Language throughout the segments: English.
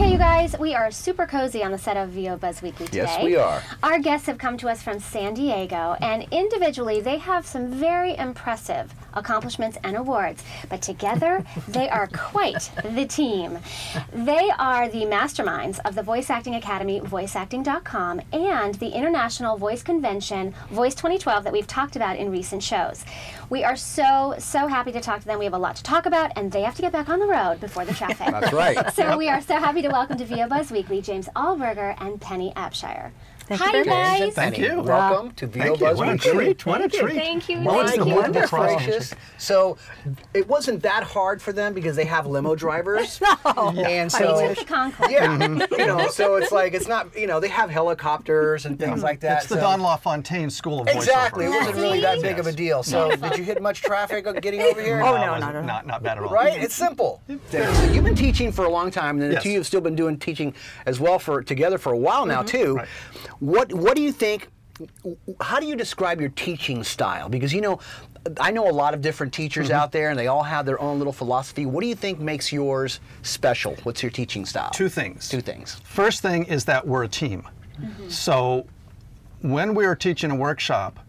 Okay, you guys, we are super cozy on the set of VO Buzz Weekly today. Yes, we are. Our guests have come to us from San Diego, and individually they have some very impressive accomplishments and awards, but together they are quite the team. They are the masterminds of the Voice Acting Academy, voiceacting.com, and the International Voice Convention, Voice 2012, that we've talked about in recent shows. We are so happy to talk to them. We have a lot to talk about, and they have to get back on the road before the traffic. That's right. So we are so happy to welcome to VO Buzz Weekly James Alburger and Penny Abshire. Hi, you guys. Thank you. Wow. Welcome to VO Buzz What a Weekly. treat. What a treat. Thank you. My Thank you. goodness gracious. So it wasn't that hard for them because they have limo drivers. And so We took the Concorde. you know, so it's like it's not, you know, they have helicopters and things like that. It's the Don LaFontaine School of Voiceover. Exactly. It wasn't really that big of a Yes. deal. So did you hit much traffic getting over here? Oh, no, not bad at all. Right? It's simple. So you've been teaching for a long time, and then the Yes. two of you have still been doing teaching as well together for a while now too. Right. What do you think? How do you describe your teaching style? Because you know, I know a lot of different teachers out there, and they all have their own little philosophy. What do you think makes yours special? What's your teaching style? Two things. Two things. First thing is that we're a team. So when we are teaching a workshop,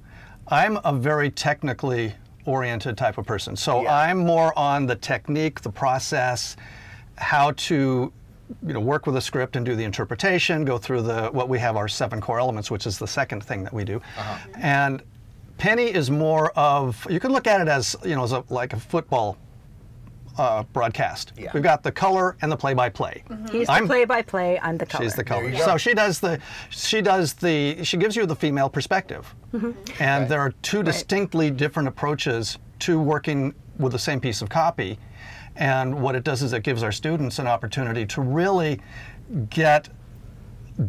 I'm a very technically oriented type of person. So Yeah. I'm more on the technique, the process, how to work with a script and do the interpretation, go through what we have our 7 core elements, which is the second thing that we do. And Penny is more of, you can look at it as, like a football broadcast. Yeah. We've got the color and the play-by-play. He's the play-by-play, I'm the color. She's the color. you go. So she gives you the female perspective. And there are two distinctly different approaches to working with the same piece of copy. And what it does is it gives our students an opportunity to really get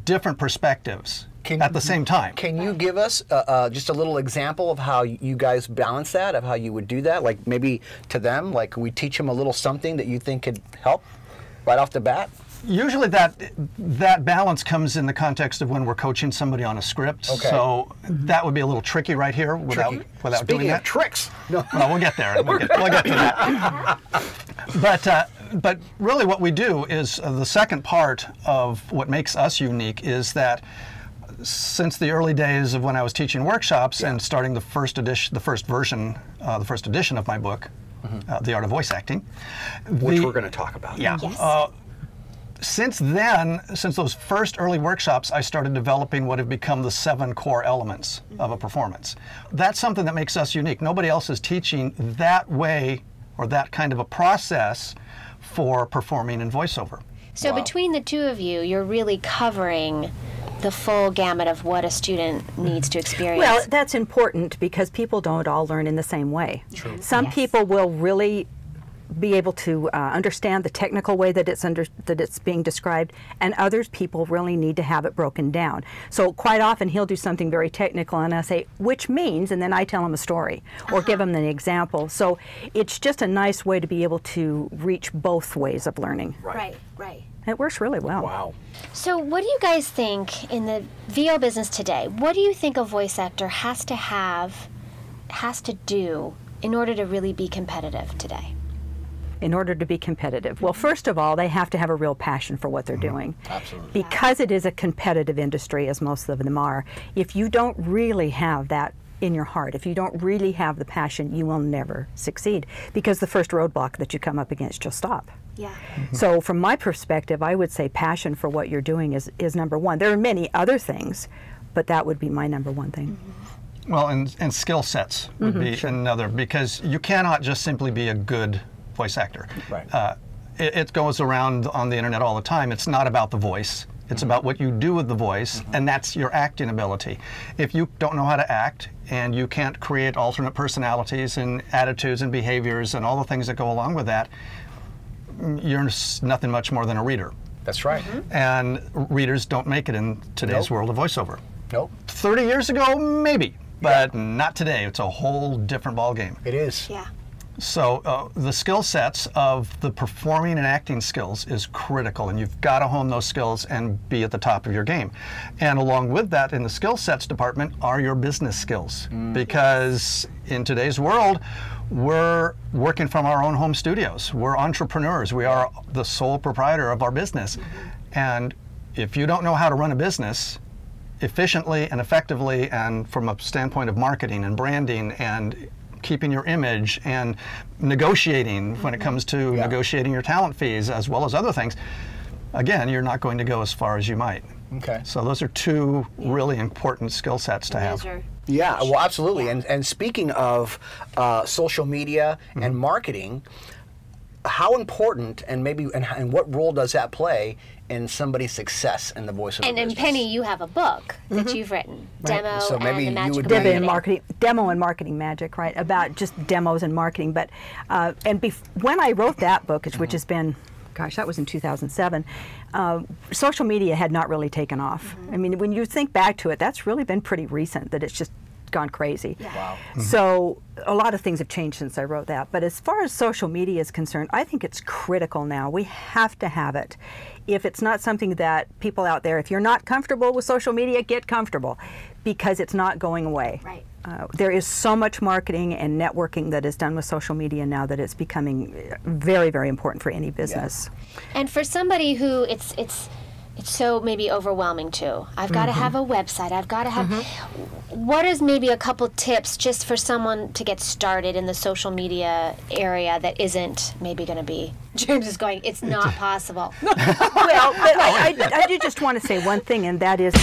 different perspectives at the same time. Can you give us just a little example of how you guys balance that, of how you would do that? Like maybe to them, like we teach them a little something that you think could help right off the bat? Usually that balance comes in the context of when we're coaching somebody on a script. Okay. So that would be a little tricky right here without doing Speaking that. of tricks. No. Well, we'll get there. We'll get to that. But really what we do is the second part of what makes us unique is that since the early days of when I was teaching workshops and starting the first edition of my book, The Art of Voice Acting. Which we're going to talk about. Yeah. Yes. Since then, since those first early workshops, I started developing what have become the 7 core elements of a performance. That's something that makes us unique. Nobody else is teaching that way or that kind of a process for performing in voiceover. So Wow. between the two of you, you're really covering the full gamut of what a student needs to experience. Well, that's important because people don't all learn in the same way. True. Some people will really be able to understand the technical way that it's being described, and others people really need to have it broken down. So quite often he'll do something very technical and I say, which means, and then I tell him a story or give him an example. So it's just a nice way to be able to reach both ways of learning. Right. It works really well. Wow. So what do you guys think in the VO business today? What do you think a voice actor has to do in order to really be competitive today? In order to be competitive? Well, first of all, they have to have a real passion for what they're doing. Absolutely. Because it is a competitive industry, as most of them are, if you don't really have that in your heart, if you don't really have the passion, you will never succeed. Because the first roadblock that you come up against, you'll stop. Yeah. So from my perspective, I would say passion for what you're doing is number one. There are many other things, but that would be my number one thing. Well, and skill sets would be another, because you cannot just simply be a good voice actor. Right. It goes around on the internet all the time. It's not about the voice. It's about what you do with the voice, and that's your acting ability. If you don't know how to act, and you can't create alternate personalities and attitudes and behaviors and all the things that go along with that, you're nothing much more than a reader. That's right. And readers don't make it in today's world of voiceover. Nope. 30 years ago, maybe, but not today. It's a whole different ballgame. It is. Yeah. So the skill sets of the performing and acting skills is critical, and you've got to hone those skills and be at the top of your game. And along with that, in the skill sets department are your business skills, because in today's world, we're working from our own home studios. We're entrepreneurs. We are the sole proprietor of our business. And if you don't know how to run a business efficiently and effectively, and from a standpoint of marketing and branding and keeping your image and negotiating when it comes to negotiating your talent fees as well as other things, again, you're not going to go as far as you might. Okay. So those are two really important skill sets to have. Yeah, well, absolutely. And speaking of social media and marketing, how important and what role does that play in somebody's success in the voiceover business? And Penny, you have a book that you've written, Demo So maybe and the you Magic would of be- Marketing. Demo and Marketing Magic, right? About just demos and marketing. But when I wrote that book, which has been, gosh, that was in 2007, social media had not really taken off. I mean, when you think back to it, that's really been pretty recent that it's just gone crazy. Wow. So a lot of things have changed since I wrote that. But as far as social media is concerned, I think it's critical now. We have to have it. If it's not something that people out there, if you're not comfortable with social media, get comfortable, because it's not going away. Right. There is so much marketing and networking that is done with social media now that it's becoming very, very important for any business. And for somebody who it's so maybe overwhelming too. I've got to have a website. I've got to have. What is maybe a couple tips just for someone to get started in the social media area that isn't maybe going to be? James is going, it's not possible. Well, I do just want to say one thing, and that is